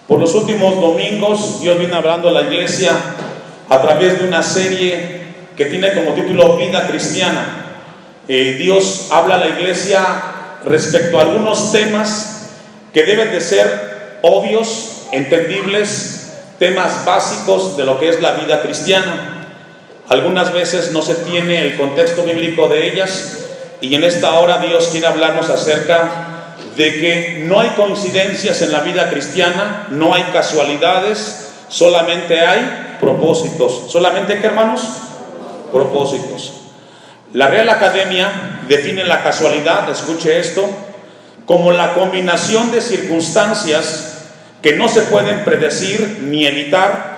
Por los últimos domingos, Dios viene hablando a la iglesia a través de una serie que tiene como título Vida Cristiana. Dios habla a la iglesia respecto a algunos temas que deben de ser obvios, entendibles, temas básicos de lo que es la vida cristiana. Algunas veces no se tiene el contexto bíblico de ellas, y en esta hora Dios quiere hablarnos acerca de que no hay coincidencias en la vida cristiana, no hay casualidades, solamente hay propósitos. ¿Solamente qué, hermanos? Propósitos. La Real Academia define la casualidad, escuche esto, como la combinación de circunstancias que no se pueden predecir ni evitar.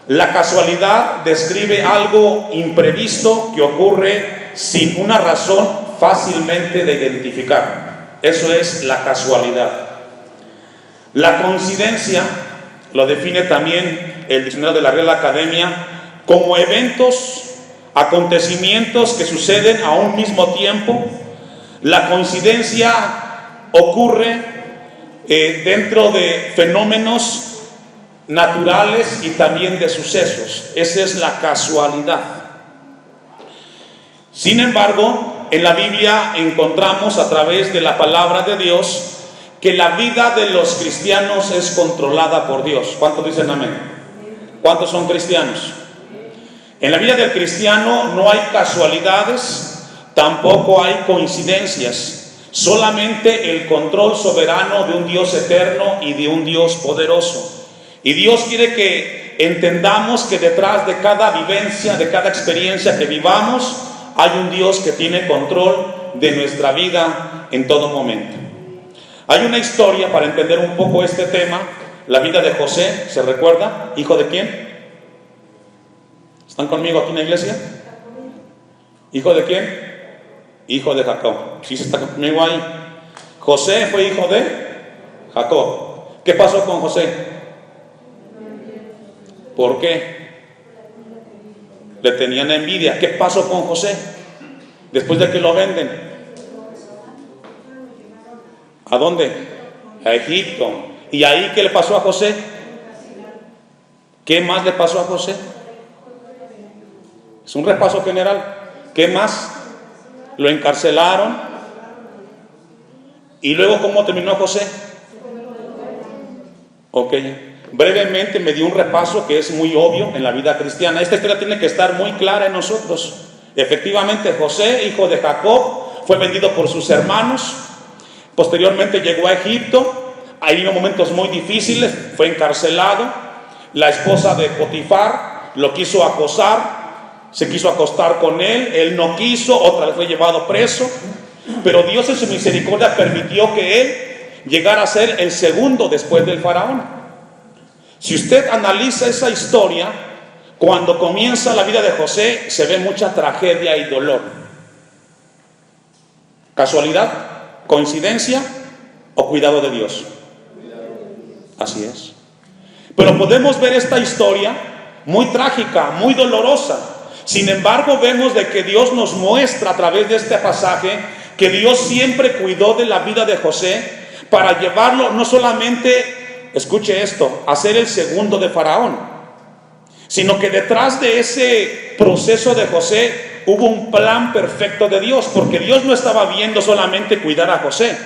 La casualidad describe algo imprevisto que ocurre sin una razón fácilmente de identificar. Eso es la casualidad. La coincidencia lo define también el diccionario de la Real Academia como eventos, acontecimientos que suceden a un mismo tiempo. La coincidencia ocurre dentro de fenómenos naturales y también de sucesos. Esa es la casualidad. Sin embargo, en la Biblia encontramos a través de la palabra de Dios que la vida de los cristianos es controlada por Dios. ¿Cuántos dicen amén? ¿Cuántos son cristianos? En la vida del cristiano no hay casualidades, tampoco hay coincidencias, solamente el control soberano de un Dios eterno y de un Dios poderoso. Y Dios quiere que entendamos que detrás de cada vivencia, de cada experiencia que vivamos, hay un Dios que tiene control de nuestra vida en todo momento. Hay una historia para entender un poco este tema, la vida de José, ¿se recuerda? ¿Hijo de quién? ¿Están conmigo aquí en la iglesia? ¿Hijo de quién? Hijo de Jacob. ¿Sí se está conmigo ahí? José fue hijo de Jacob. ¿Qué pasó con José? ¿Por qué? Le tenían envidia. ¿Qué pasó con José después de que lo venden? ¿A dónde? A Egipto. ¿Y ahí qué le pasó a José? ¿Qué más le pasó a José? Es un repaso general. ¿Qué más? Lo encarcelaron. ¿Y luego cómo terminó José? Ok. Brevemente me dio un repaso que es muy obvio en la vida cristiana. Esta historia tiene que estar muy clara en nosotros. Efectivamente, José, hijo de Jacob, fue vendido por sus hermanos. Posteriormente llegó a Egipto. Ahí vivió momentos muy difíciles. Fue encarcelado. La esposa de Potifar lo quiso acosar. Se quiso acostar con él. Él no quiso. Otra vez fue llevado preso. Pero Dios en su misericordia permitió que él llegara a ser el segundo después del faraón. Si usted analiza esa historia, cuando comienza la vida de José, se ve mucha tragedia y dolor. ¿Casualidad? ¿Coincidencia? ¿O cuidado de Dios? Así es. Pero podemos ver esta historia muy trágica, muy dolorosa. Sin embargo, vemos de que Dios nos muestra a través de este pasaje que Dios siempre cuidó de la vida de José para llevarlo no solamente, escuche esto, a ser el segundo de Faraón, sino que detrás de ese proceso de José hubo un plan perfecto de Dios, porque Dios no estaba viendo solamente cuidar a José,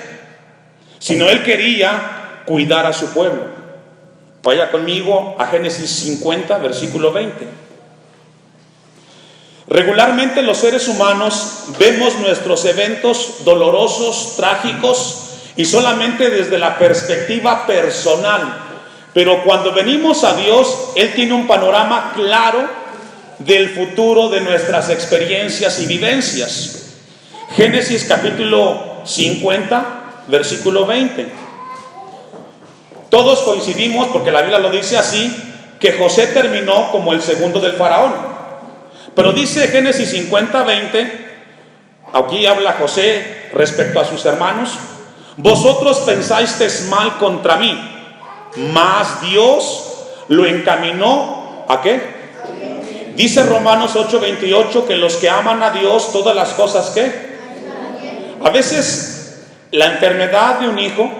sino Él quería cuidar a su pueblo. Vaya conmigo a Génesis 50, versículo 20. Regularmente los seres humanos vemos nuestros eventos dolorosos, trágicos, y solamente desde la perspectiva personal. Pero cuando venimos a Dios, Él tiene un panorama claro del futuro de nuestras experiencias y vivencias. Génesis capítulo 50, versículo 20. Todos coincidimos, porque la Biblia lo dice así, que José terminó como el segundo del faraón. Pero dice Génesis 50, 20, aquí habla José respecto a sus hermanos: vosotros pensasteis mal contra mí, mas Dios lo encaminó ¿a qué? Dice Romanos 8:28 que los que aman a Dios, todas las cosas ¿qué? A veces la enfermedad de un hijo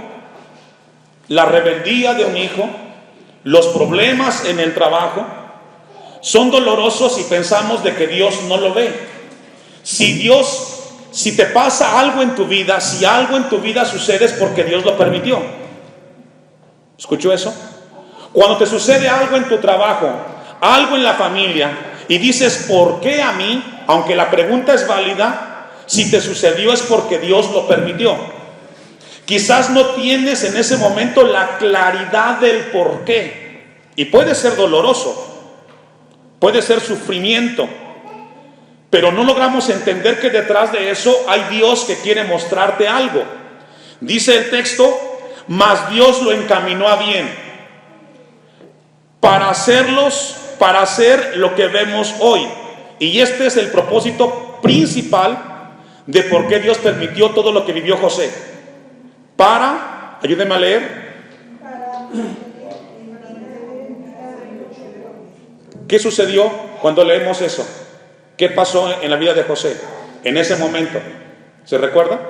la rebeldía de un hijo, los problemas en el trabajo, son dolorosos y pensamos de que Dios no lo ve. Si te pasa algo en tu vida, si algo en tu vida sucede es porque Dios lo permitió. ¿Escuchó eso? Cuando te sucede algo en tu trabajo, algo en la familia, y dices, ¿por qué a mí? Aunque la pregunta es válida, si te sucedió es porque Dios lo permitió. Quizás no tienes en ese momento la claridad del por qué, y puede ser doloroso, puede ser sufrimiento, pero no logramos entender que detrás de eso hay Dios que quiere mostrarte algo. Dice el texto, mas Dios lo encaminó a bien para hacer lo que vemos hoy. Y este es el propósito principal de por qué Dios permitió todo lo que vivió José. Ayúdenme a leer. ¿Qué sucedió cuando leemos eso? ¿Qué pasó en la vida de José en ese momento? ¿Se recuerda?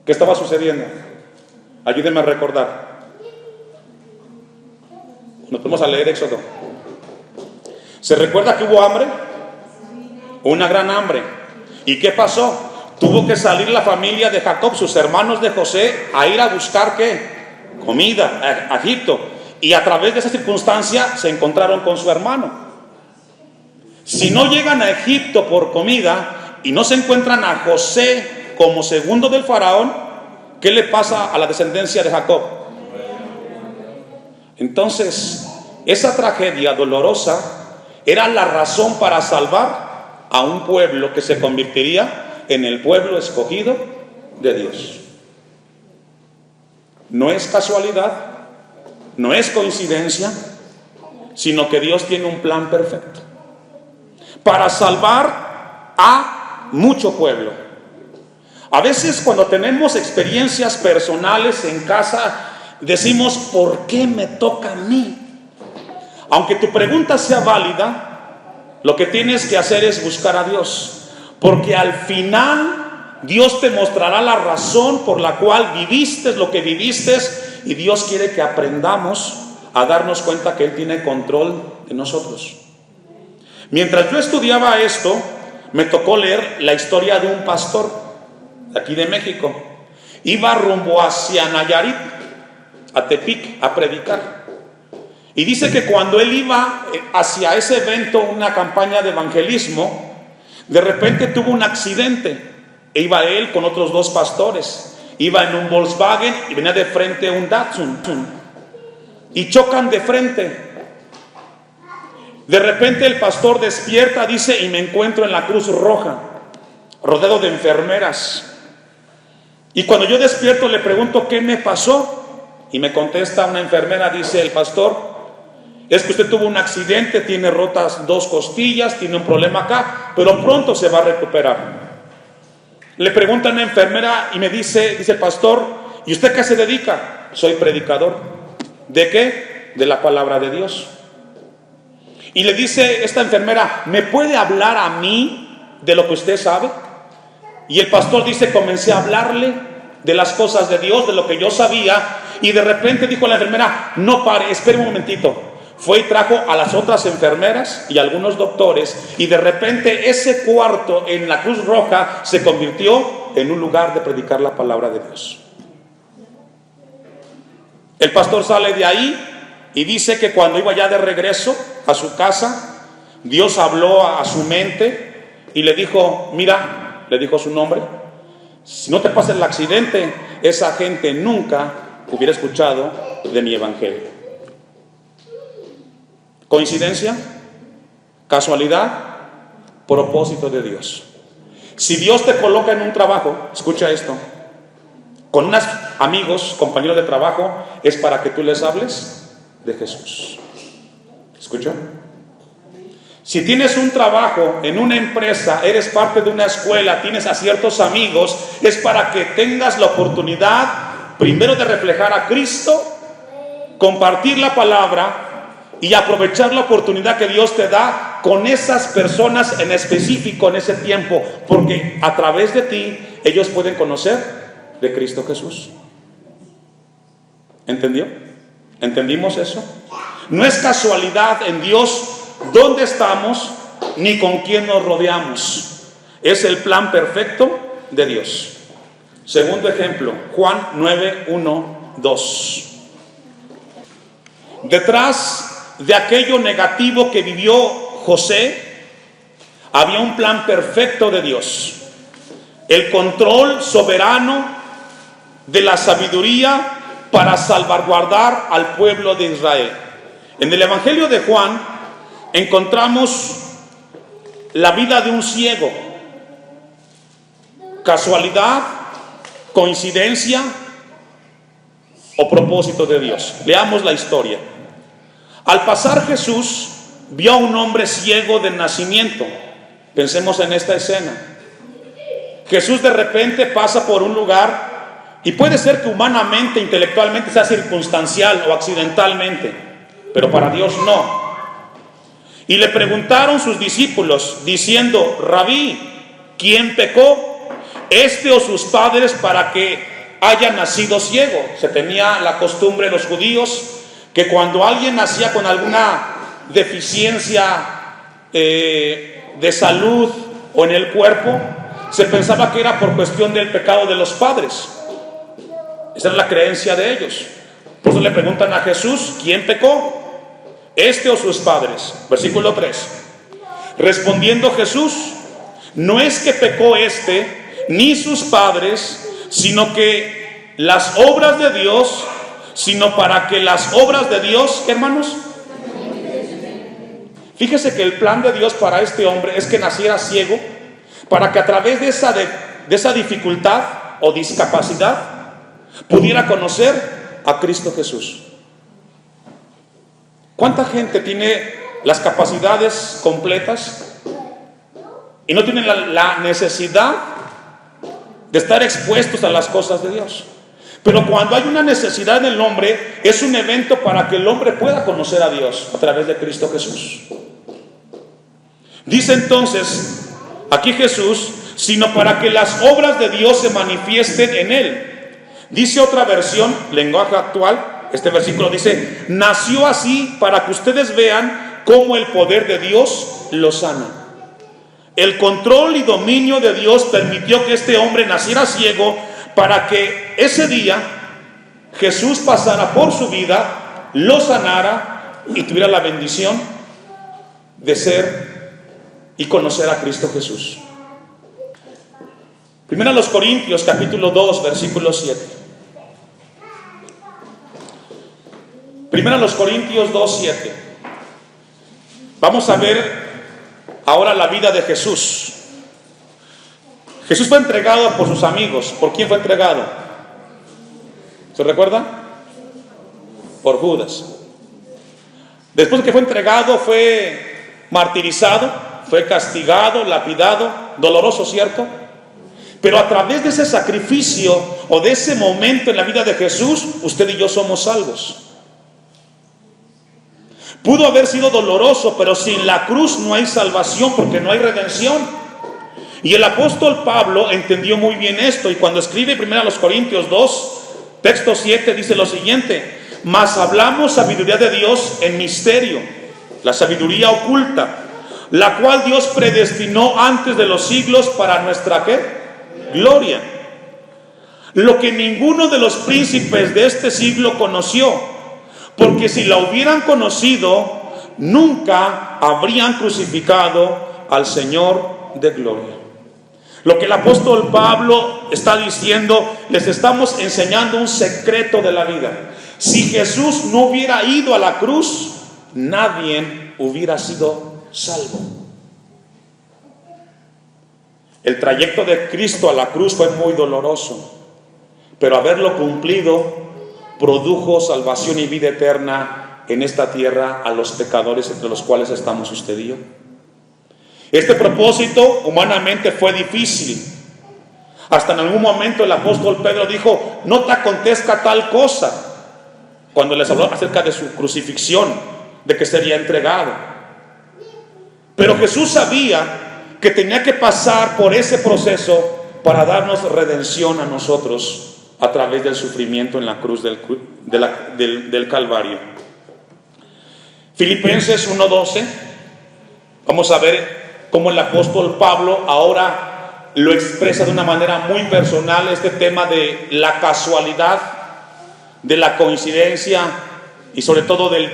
¿Qué estaba sucediendo? Ayúdenme a recordar. Nos ponemos a leer Éxodo. ¿Se recuerda que hubo hambre? Una gran hambre. ¿Y qué pasó? Tuvo que salir la familia de Jacob, sus hermanos de José, a ir a buscar ¿qué? Comida a Egipto. Y a través de esa circunstancia se encontraron con su hermano. Si no llegan a Egipto por comida y no se encuentran a José como segundo del faraón, ¿qué le pasa a la descendencia de Jacob? Entonces, esa tragedia dolorosa era la razón para salvar a un pueblo que se convertiría en el pueblo escogido de Dios. No es casualidad, no es coincidencia, sino que Dios tiene un plan perfecto para salvar a mucho pueblo. A veces cuando tenemos experiencias personales en casa, decimos, ¿por qué me toca a mí? Aunque tu pregunta sea válida, lo que tienes que hacer es buscar a Dios, porque al final Dios te mostrará la razón por la cual viviste lo que viviste, y Dios quiere que aprendamos a darnos cuenta que Él tiene control de nosotros. Mientras yo estudiaba esto, me tocó leer la historia de un pastor de aquí de México. Iba rumbo hacia Nayarit, a Tepic, a predicar. Y dice que cuando él iba hacia ese evento, una campaña de evangelismo, de repente tuvo un accidente. E iba él con otros dos pastores. Iba en un Volkswagen y venía de frente un Datsun. Y chocan de frente. De repente el pastor despierta, dice, y me encuentro en la Cruz Roja, rodeado de enfermeras. Y cuando yo despierto le pregunto, ¿qué me pasó? Y me contesta una enfermera, dice el pastor, es que usted tuvo un accidente, tiene rotas 2 costillas, tiene un problema acá, pero pronto se va a recuperar. Le pregunta a una enfermera y me dice el pastor, ¿y usted a qué se dedica? Soy predicador. ¿De qué? De la palabra de Dios. Y le dice esta enfermera, ¿me puede hablar a mí de lo que usted sabe? Y el pastor dice, comencé a hablarle de las cosas de Dios, de lo que yo sabía, y de repente dijo la enfermera, no pare, espere un momentito. Fue y trajo a las otras enfermeras y algunos doctores, y de repente ese cuarto en la Cruz Roja se convirtió en un lugar de predicar la palabra de Dios. El pastor sale de ahí y dice que cuando iba ya de regreso a su casa, Dios habló a su mente y le dijo, mira, le dijo su nombre, si no te pasa el accidente, esa gente nunca hubiera escuchado de mi evangelio. ¿Coincidencia? ¿Casualidad? Propósito de Dios. Si Dios te coloca en un trabajo, escucha esto, con unos amigos, compañeros de trabajo, es para que tú les hables de Jesús. ¿Escuchó? Si tienes un trabajo en una empresa, eres parte de una escuela, tienes a ciertos amigos, es para que tengas la oportunidad primero de reflejar a Cristo, compartir la palabra y aprovechar la oportunidad que Dios te da con esas personas en específico en ese tiempo, porque a través de ti ellos pueden conocer de Cristo Jesús. ¿Entendió? ¿Entendimos eso? No es casualidad en Dios dónde estamos ni con quién nos rodeamos. Es el plan perfecto de Dios. Segundo ejemplo, Juan 9, 1, 2. Detrás de aquello negativo que vivió José, había un plan perfecto de Dios. El control soberano de la sabiduría para salvaguardar al pueblo de Israel. En el Evangelio de Juan encontramos la vida de un ciego. ¿Casualidad, coincidencia o propósito de Dios? Leamos la historia. Al pasar Jesús vio a un hombre ciego de nacimiento. Pensemos en esta escena. Jesús de repente pasa por un lugar, y puede ser que humanamente, intelectualmente sea circunstancial o accidentalmente, pero para Dios no. Y le preguntaron sus discípulos diciendo: Rabí, ¿quién pecó, este o sus padres, para que haya nacido ciego? Se tenía la costumbre de los judíos que cuando alguien nacía con alguna deficiencia de salud o en el cuerpo, se pensaba que era por cuestión del pecado de los padres. Esa era la creencia de ellos. Por eso le preguntan a Jesús: ¿quién pecó, este o sus padres? Versículo 3. Respondiendo Jesús: no es que pecó este ni sus padres, sino que las obras de Dios, sino para que las obras de Dios, hermanos. Fíjese que el plan de Dios para este hombre es que naciera ciego, para que a través de esa dificultad o discapacidad pudiera conocer a Cristo Jesús. ¿Cuánta gente tiene las capacidades completas y no tienen la necesidad de estar expuestos a las cosas de Dios? Pero cuando hay una necesidad en el hombre, es un evento para que el hombre pueda conocer a Dios a través de Cristo Jesús. Dice entonces aquí Jesús: sino para que las obras de Dios se manifiesten en él. Dice otra versión, lenguaje actual, este versículo dice: nació así para que ustedes vean cómo el poder de Dios lo sana. El control y dominio de Dios permitió que este hombre naciera ciego, para que ese día Jesús pasara por su vida, lo sanara y tuviera la bendición de ser y conocer a Cristo Jesús. Primero a los Corintios capítulo 2 versículo 7. Primero a los Corintios 2, 7. Vamos a ver ahora la vida de Jesús. Jesús fue entregado por sus amigos. ¿Por quién fue entregado? ¿Se recuerda? Por Judas. Después de que fue entregado, fue martirizado, fue castigado, lapidado, doloroso, ¿cierto? Pero a través de ese sacrificio o de ese momento en la vida de Jesús, usted y yo somos salvos. Pudo haber sido doloroso, pero sin la cruz no hay salvación, porque no hay redención. Y el apóstol Pablo entendió muy bien esto, y cuando escribe primero a los Corintios 2, texto 7, dice lo siguiente: mas hablamos sabiduría de Dios en misterio, la sabiduría oculta, la cual Dios predestinó antes de los siglos para nuestra ¿qué? Gloria. Lo que ninguno de los príncipes de este siglo conoció, porque si la hubieran conocido, nunca habrían crucificado al Señor de gloria. Lo que el apóstol Pablo está diciendo, les estamos enseñando un secreto de la vida. Si Jesús no hubiera ido a la cruz, nadie hubiera sido salvo. El trayecto de Cristo a la cruz fue muy doloroso, pero haberlo cumplido produjo salvación y vida eterna en esta tierra a los pecadores, entre los cuales estamos usted y yo. Este propósito humanamente fue difícil. Hasta en algún momento el apóstol Pedro dijo: no te acontezca tal cosa, cuando les habló acerca de su crucifixión, de que sería entregado. Pero Jesús sabía que tenía que pasar por ese proceso para darnos redención a nosotros, a través del sufrimiento en la cruz del Calvario. Filipenses 1:12, vamos a ver cómo el apóstol Pablo ahora lo expresa de una manera muy personal, este tema de la casualidad, de la coincidencia y sobre todo del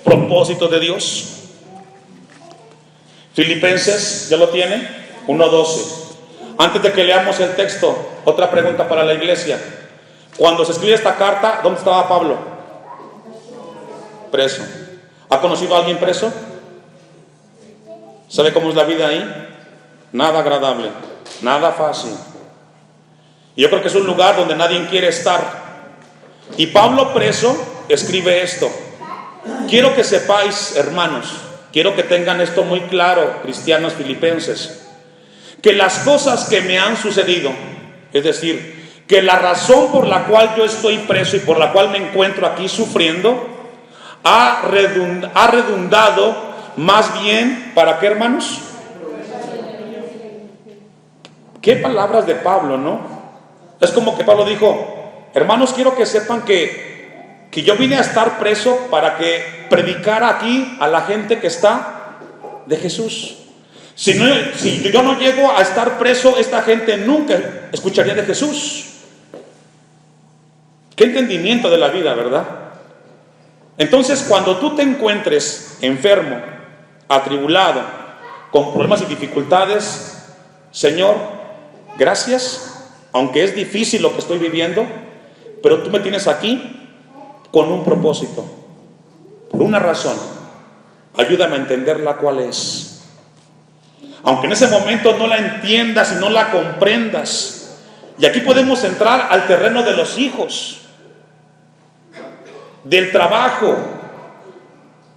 propósito de Dios. Filipenses, ¿ya lo tiene? 1:12. Antes de que leamos el texto, otra pregunta para la iglesia. Cuando se escribe esta carta, ¿dónde estaba Pablo? Preso. ¿Ha conocido a alguien preso? ¿Sabe cómo es la vida ahí? Nada agradable, nada fácil. Y yo creo que es un lugar donde nadie quiere estar. Y Pablo preso escribe esto. Quiero que sepáis, hermanos, quiero que tengan esto muy claro, cristianos filipenses, que las cosas que me han sucedido, es decir, que la razón por la cual yo estoy preso y por la cual me encuentro aquí sufriendo, ha redundado más bien, ¿para qué, hermanos? Qué palabras de Pablo, ¿no? Es como que Pablo dijo: hermanos, quiero que sepan que yo vine a estar preso para que predicara aquí a la gente que está de Jesús. Si yo no llego a estar preso, esta gente nunca escucharía de Jesús. Qué entendimiento de la vida, ¿verdad? Entonces, cuando tú te encuentres enfermo, atribulado, con problemas y dificultades, Señor, gracias, aunque es difícil lo que estoy viviendo, pero tú me tienes aquí con un propósito, por una razón. Ayúdame a entenderla cuál es. Aunque en ese momento no la entiendas y no la comprendas. Y aquí podemos entrar al terreno de los hijos, del trabajo.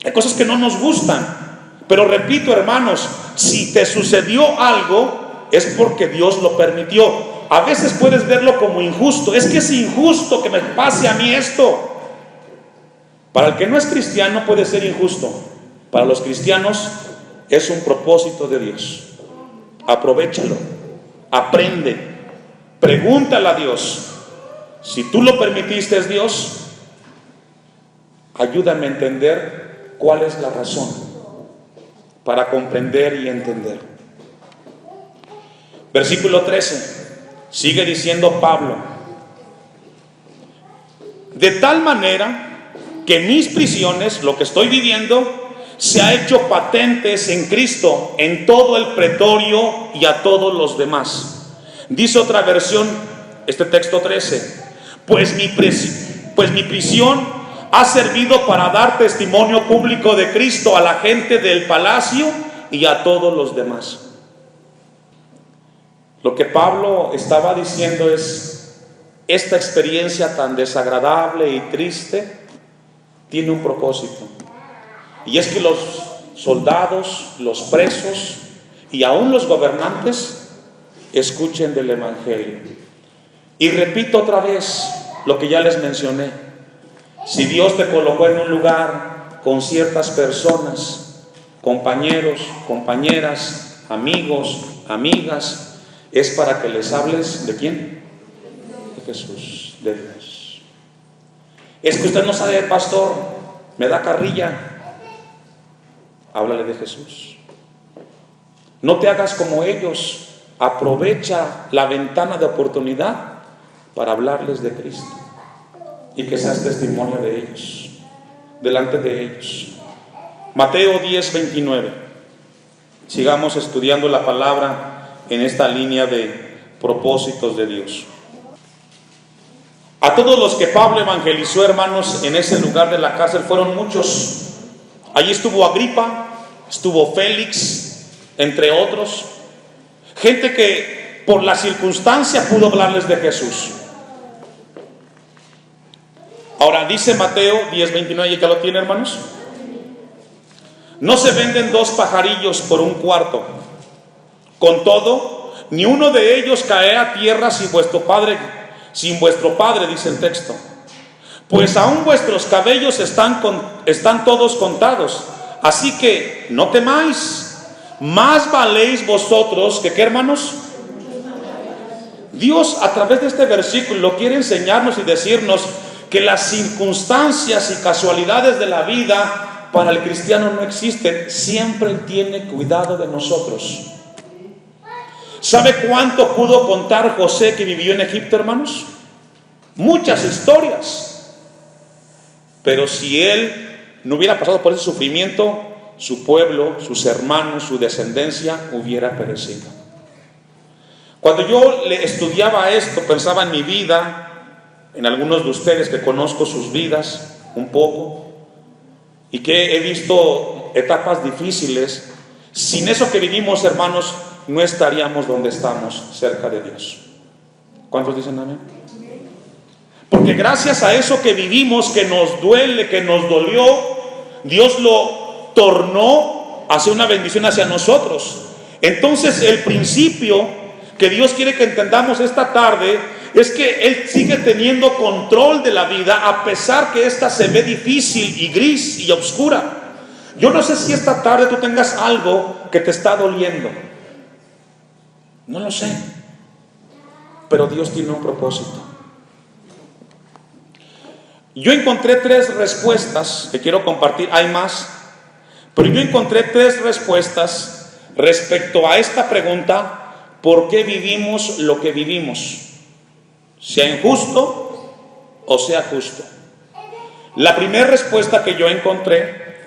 Hay cosas que no nos gustan, pero repito, hermanos, si te sucedió algo es porque Dios lo permitió. A veces puedes verlo como injusto. Es que es injusto que me pase a mí esto. Para el que no es cristiano puede ser injusto. Para los cristianos es un propósito de Dios. Aprovéchalo, aprende, pregúntale a Dios. Si tú lo permitiste, es Dios. Ayúdame a entender cuál es la razón, para comprender y entender. Versículo 13, sigue diciendo Pablo: de tal manera que mis prisiones, lo que estoy viviendo, se ha hecho patentes en Cristo, en todo el pretorio y a todos los demás. Dice otra versión, este texto 13, pues mi prisión ha servido para dar testimonio público de Cristo a la gente del palacio y a todos los demás. Lo que Pablo estaba diciendo es: esta experiencia tan desagradable y triste tiene un propósito, y es que los soldados, los presos y aún los gobernantes escuchen del Evangelio. Y repito otra vez lo que ya les mencioné: si Dios te colocó en un lugar con ciertas personas, compañeros, compañeras, amigos, amigas, es para que les hables ¿de quién? De Jesús, de Dios. Es que usted no sabe, pastor, me da carrilla. Háblale de Jesús. No te hagas como ellos. Aprovecha la ventana de oportunidad para hablarles de Cristo y que seas testimonio de ellos, delante de ellos. Mateo 10:29. Sigamos estudiando la palabra en esta línea de propósitos de Dios. A todos los que Pablo evangelizó, hermanos, en ese lugar de la cárcel fueron muchos. Allí estuvo Agripa, estuvo Félix, entre otros. Gente que por la circunstancia pudo hablarles de Jesús. Ahora dice Mateo 10:29, ¿ya lo tiene, hermanos? No se venden dos pajarillos por un cuarto. Con todo, ni uno de ellos cae a tierra sin vuestro Padre, dice el texto. Pues aún vuestros cabellos están todos contados. Así que no temáis, más valéis vosotros que, ¿qué, hermanos? Dios a través de este versículo quiere enseñarnos y decirnos que las circunstancias y casualidades de la vida para el cristiano no existen. Siempre tiene cuidado de nosotros. ¿Sabe cuánto pudo contar José que vivió en Egipto, hermanos? Muchas historias. Pero si él no hubiera pasado por ese sufrimiento, su pueblo, sus hermanos, su descendencia hubiera perecido. Cuando yo le estudiaba esto, pensaba en mi vida, en algunos de ustedes que conozco sus vidas un poco y que he visto etapas difíciles. Sin eso que vivimos, hermanos, no estaríamos donde estamos, cerca de Dios. ¿Cuántos dicen amén? Porque gracias a eso que vivimos, que nos duele, que nos dolió, Dios lo tornó hacia una bendición hacia nosotros. Entonces el principio que Dios quiere que entendamos esta tarde es que Él sigue teniendo control de la vida a pesar que esta se ve difícil y gris y oscura. Yo no sé si esta tarde tú tengas algo que te está doliendo. No lo sé. Pero Dios tiene un propósito. Yo encontré 3 respuestas que quiero compartir. Hay más, pero yo encontré 3 respuestas respecto a esta pregunta: ¿por qué vivimos lo que vivimos? Sea injusto o sea justo. La primera respuesta que yo encontré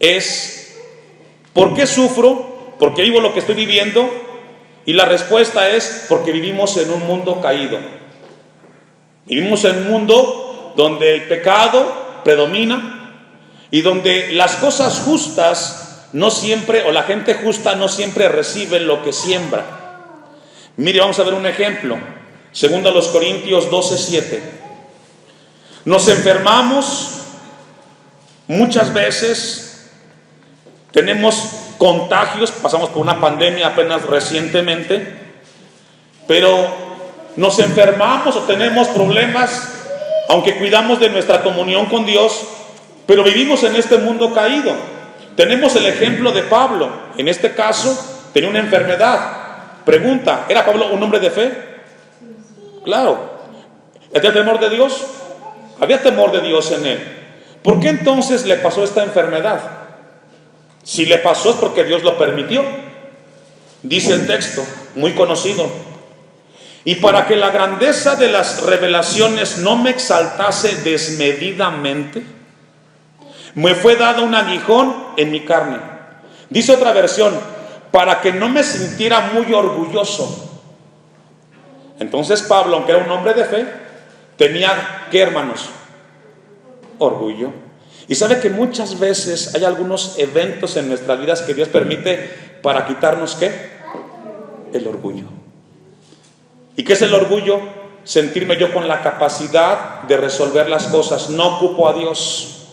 es: ¿por qué sufro? ¿Por qué vivo lo que estoy viviendo? Y la respuesta es: porque vivimos en un mundo caído. Vivimos en un mundo donde el pecado predomina y donde las cosas justas no siempre, o la gente justa no siempre recibe lo que siembra. Mire, vamos a ver un ejemplo. Segundo a los Corintios 12:7. Nos enfermamos muchas veces, tenemos contagios, pasamos por una pandemia apenas recientemente, pero nos enfermamos o tenemos problemas, aunque cuidamos de nuestra comunión con Dios, pero vivimos en este mundo caído. Tenemos el ejemplo de Pablo. En este caso, tenía una enfermedad. Pregunta: ¿era Pablo un hombre de fe? Claro. ¿Tenía temor de Dios? Había temor de Dios en él. ¿Por qué entonces le pasó esta enfermedad? Si le pasó es porque Dios lo permitió. Dice el texto, muy conocido: y para que la grandeza de las revelaciones no me exaltase desmedidamente, me fue dado un aguijón en mi carne. Dice otra versión: para que no me sintiera muy orgulloso. Entonces Pablo, aunque era un hombre de fe, tenía, ¿qué, hermanos? Orgullo. Y sabe que muchas veces hay algunos eventos en nuestras vidas que Dios permite para quitarnos, ¿qué? El orgullo. ¿Y qué es el orgullo? Sentirme yo con la capacidad de resolver las cosas. No ocupo a Dios.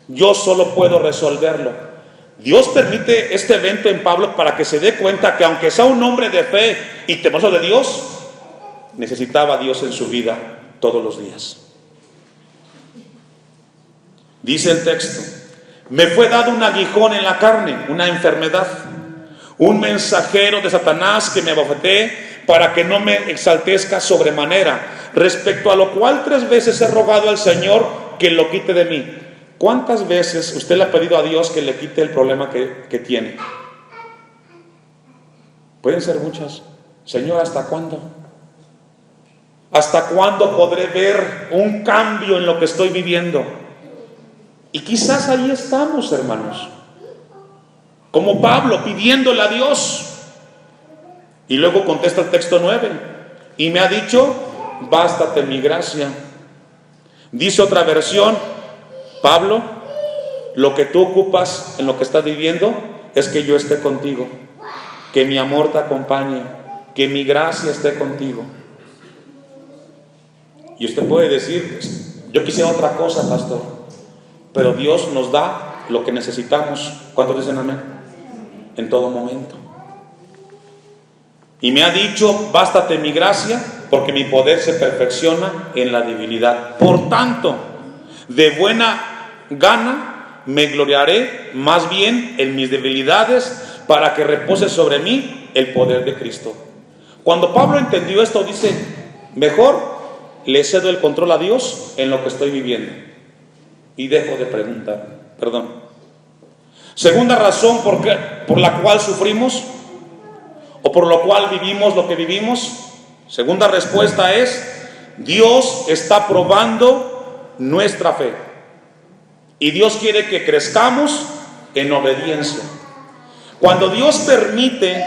Yo solo puedo resolverlo. Dios permite este evento en Pablo para que se dé cuenta que aunque sea un hombre de fe y temeroso de Dios, necesitaba a Dios en su vida todos los días. Dice el texto: me fue dado un aguijón en la carne, una enfermedad, un mensajero de Satanás que me abofetee para que no me exaltezca sobremanera, respecto a lo cual 3 veces he rogado al Señor que lo quite de mí. ¿Cuántas veces usted le ha pedido a Dios que le quite el problema que tiene? Pueden ser muchas. Señor, ¿hasta cuándo? ¿Hasta cuándo podré ver un cambio en lo que estoy viviendo? Y quizás ahí estamos, hermanos, como Pablo, pidiéndole a Dios. Y luego contesta el texto 9: y me ha dicho: bástate mi gracia. Dice otra versión: Pablo, lo que tú ocupas en lo que estás viviendo es que yo esté contigo, que mi amor te acompañe, que mi gracia esté contigo. Y usted puede decir: yo quisiera otra cosa, pastor. Pero Dios nos da lo que necesitamos. ¿Cuántos dicen amén? En todo momento. Y me ha dicho: bástate mi gracia, porque mi poder se perfecciona en la debilidad. Por tanto, de buena gana me gloriaré más bien en mis debilidades, para que repose sobre mí el poder de Cristo. Cuando Pablo entendió esto, dice, mejor le cedo el control a Dios en lo que estoy viviendo y dejo de preguntar. Segunda razón por la cual sufrimos o por lo cual vivimos lo que vivimos. Segunda respuesta es: Dios está probando nuestra fe y Dios quiere que crezcamos en obediencia. Cuando Dios permite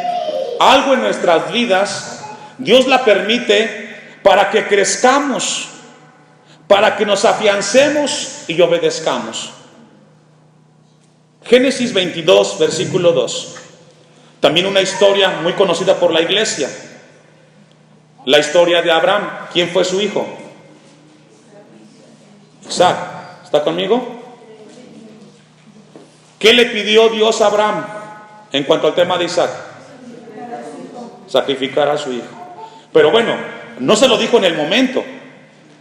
algo en nuestras vidas, Dios la permite para que crezcamos, para que nos afiancemos y obedezcamos. Génesis 22, versículo 2. También una historia muy conocida por la iglesia. La historia de Abraham. ¿Quién fue su hijo? Isaac. ¿Está conmigo? ¿Qué le pidió Dios a Abraham en cuanto al tema de Isaac? Sacrificar a su hijo. Pero bueno, no se lo dijo en el momento.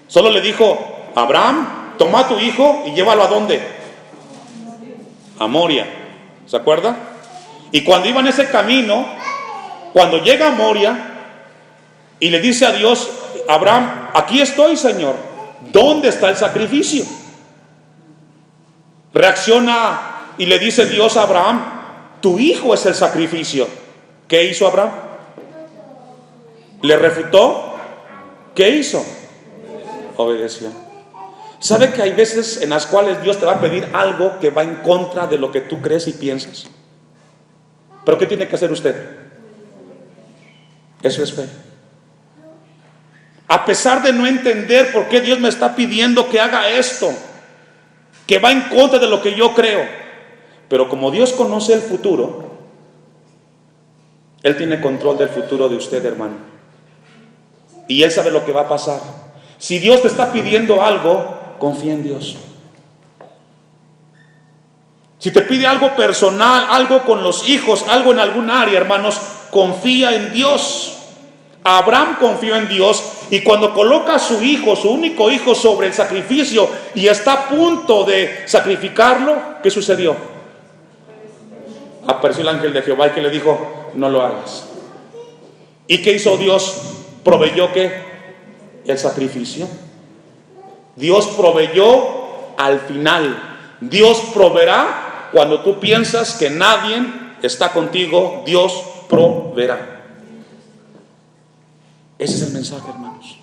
Solo le dijo: Abraham, toma a tu hijo y llévalo ¿a dónde? A Moria. ¿Se acuerda? Y cuando iba en ese camino, cuando llega a Moria y le dice a Dios: Abraham, aquí estoy, Señor, ¿dónde está el sacrificio? Reacciona y le dice Dios a Abraham: tu hijo es el sacrificio. ¿Qué hizo Abraham? ¿Le refutó? ¿Qué hizo? Obedeció. ¿Sabe que hay veces en las cuales Dios te va a pedir algo que va en contra de lo que tú crees y piensas? ¿Pero qué tiene que hacer usted? Eso es fe. A pesar de no entender por qué Dios me está pidiendo que haga esto, que va en contra de lo que yo creo, pero como Dios conoce el futuro, Él tiene control del futuro de usted, hermano, y Él sabe lo que va a pasar. Si Dios te está pidiendo algo, confía en Dios. Si te pide algo personal, algo con los hijos, algo en algún área, hermanos, confía en Dios. Abraham confió en Dios, y cuando coloca a su hijo, su único hijo, sobre el sacrificio y está a punto de sacrificarlo, ¿qué sucedió? Apareció el ángel de Jehová y que le dijo: no lo hagas. ¿Y qué hizo Dios? Proveyó ¿qué? El sacrificio. Dios proveyó al final. Dios proveerá cuando tú piensas que nadie está contigo. Dios proveerá. Ese es el mensaje, hermanos.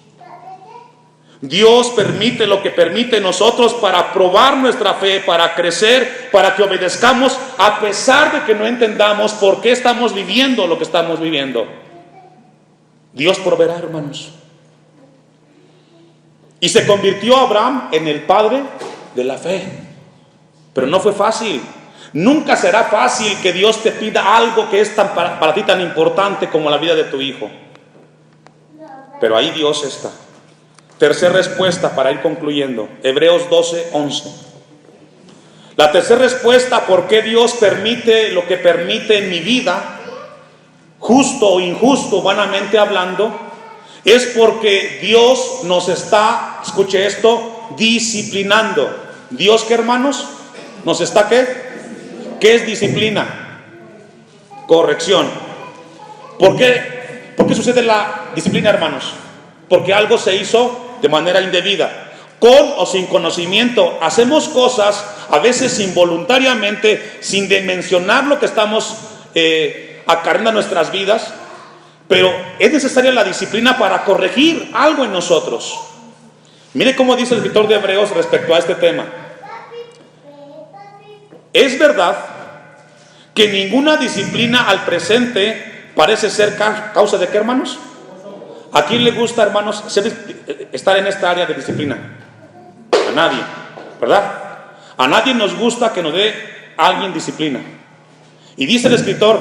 Dios permite lo que permite nosotros para probar nuestra fe, para crecer, para que obedezcamos, a pesar de que no entendamos por qué estamos viviendo lo que estamos viviendo. Dios proveerá, hermanos. Y se convirtió Abraham en el padre de la fe. Pero no fue fácil. Nunca será fácil que Dios te pida algo que es para ti tan importante como la vida de tu hijo. Pero ahí Dios está. Tercera respuesta para ir concluyendo. Hebreos 12:11. La tercera respuesta por qué Dios permite lo que permite en mi vida, justo o injusto, humanamente hablando, es porque Dios nos está, escuche esto, disciplinando. ¿Dios qué, hermanos? ¿Nos está qué? ¿Qué es disciplina? Corrección. ¿Por qué sucede la disciplina, hermanos? Porque algo se hizo de manera indebida, con o sin conocimiento. Hacemos cosas a veces involuntariamente, sin dimensionar lo que estamos acarreando nuestras vidas, pero es necesaria la disciplina para corregir algo en nosotros. Mire cómo dice el escritor de Hebreos respecto a este tema. Es verdad que ninguna disciplina al presente parece ser causa de ¿qué, hermanos? ¿A quién le gusta, hermanos, estar en esta área de disciplina? A nadie, ¿verdad? A nadie nos gusta que nos dé alguien disciplina. Y dice el escritor,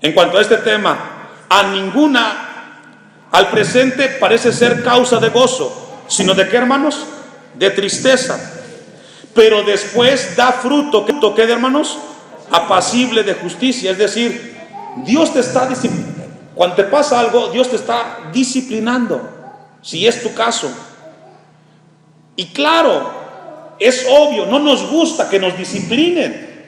en cuanto a este tema, a ninguna al presente parece ser causa de gozo, sino de ¿qué, hermanos? De tristeza. Pero después da fruto, ¿qué, hermanos? Apacible de justicia. Es decir, Dios te está disciplinando. Cuando te pasa algo, Dios te está disciplinando, si es tu caso. Y claro, es obvio, no nos gusta que nos disciplinen.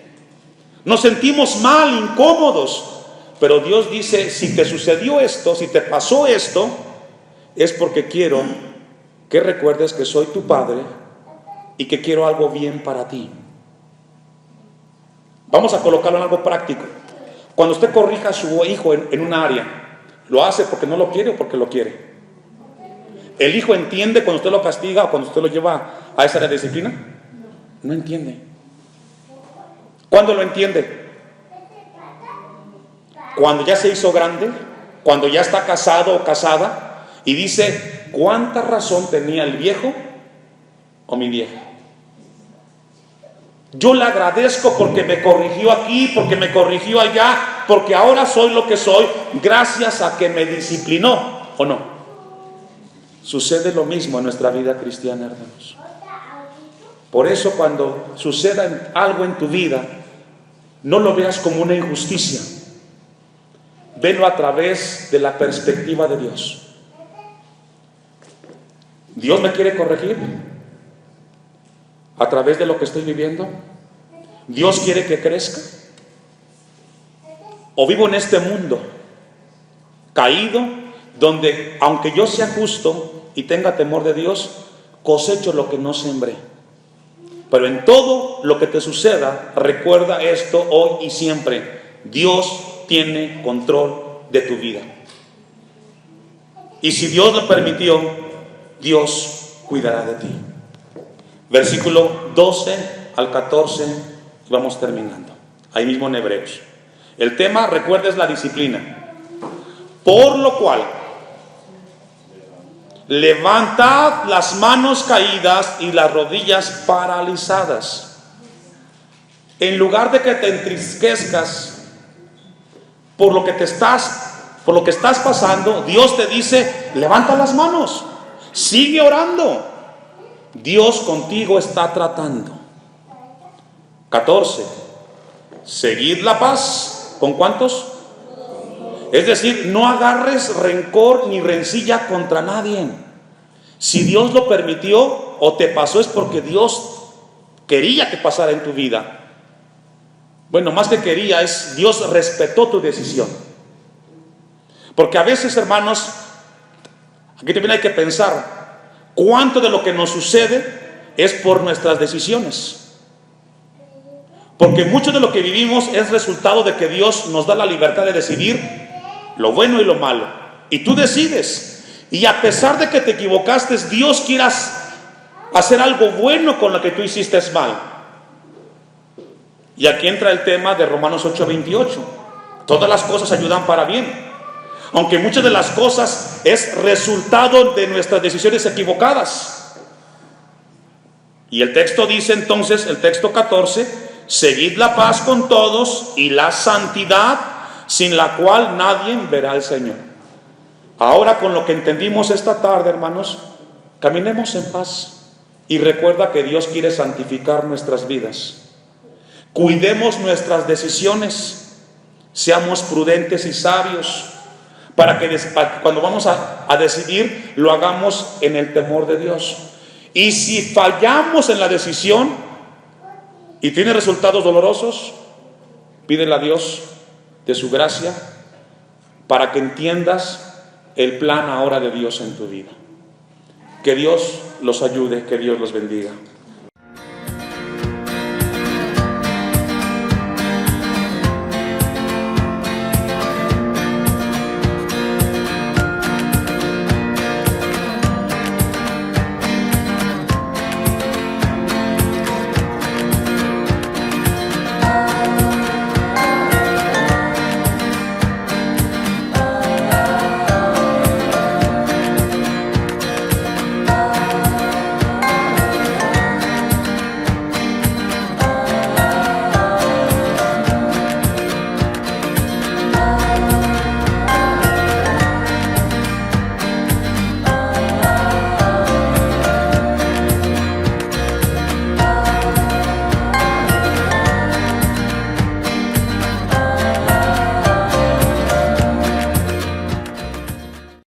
Nos sentimos mal, incómodos. Pero Dios dice, si te sucedió esto, si te pasó esto, es porque quiero que recuerdes que soy tu Padre y que quiero algo bien para ti. Vamos a colocarlo en algo práctico. Cuando usted corrija a su hijo en un área, ¿lo hace porque no lo quiere o porque lo quiere? ¿El hijo entiende cuando usted lo castiga o cuando usted lo lleva a esa área de disciplina? No entiende. ¿Cuándo lo entiende? Cuando ya se hizo grande, cuando ya está casado o casada y dice, ¿cuánta razón tenía el viejo o mi vieja? Yo le agradezco porque me corrigió aquí, porque me corrigió allá, porque ahora soy lo que soy gracias a que me disciplinó, ¿o no? Sucede lo mismo en nuestra vida cristiana, hermanos. Por eso cuando suceda algo en tu vida, no lo veas como una injusticia. Velo a través de la perspectiva de Dios. ¿Dios me quiere corregir a través de lo que estoy viviendo? ¿Dios quiere que crezca? ¿O vivo en este mundo caído, donde aunque yo sea justo y tenga temor de Dios, cosecho lo que no sembré? Pero en todo lo que te suceda, recuerda esto hoy y siempre: Dios tiene control de tu vida. Y si Dios lo permitió, Dios cuidará de ti. Versículo 12 al 14, vamos terminando. Ahí mismo en Hebreos. El tema, recuerda, es la disciplina. Por lo cual, levantad las manos caídas y las rodillas paralizadas. En lugar de que te entristezcas por lo que estás pasando, Dios te dice, levanta las manos, sigue orando. Dios contigo está tratando. 14. Seguid la paz. ¿Con cuántos? Es decir, no agarres rencor ni rencilla contra nadie. Si Dios lo permitió o te pasó, es porque Dios quería que pasara en tu vida. Bueno, más que quería, es Dios respetó tu decisión. Porque a veces, hermanos, aquí también hay que pensar cuánto de lo que nos sucede es por nuestras decisiones. Porque mucho de lo que vivimos es resultado de que Dios nos da la libertad de decidir lo bueno y lo malo. Y tú decides. Y a pesar de que te equivocaste, Dios quiere hacer algo bueno con lo que tú hiciste mal. Y aquí entra el tema de Romanos 8:28. Todas las cosas ayudan para bien. Aunque muchas de las cosas es resultado de nuestras decisiones equivocadas. Y el texto dice entonces, el texto 14, seguid la paz con todos y la santidad, sin la cual nadie verá al Señor. Ahora, con lo que entendimos esta tarde, hermanos, caminemos en paz. Y recuerda que Dios quiere santificar nuestras vidas. Cuidemos nuestras decisiones, seamos prudentes y sabios, para que cuando vamos a decidir, lo hagamos en el temor de Dios. Y si fallamos en la decisión y tiene resultados dolorosos, pídele a Dios de su gracia para que entiendas el plan ahora de Dios en tu vida. Que Dios los ayude, que Dios los bendiga.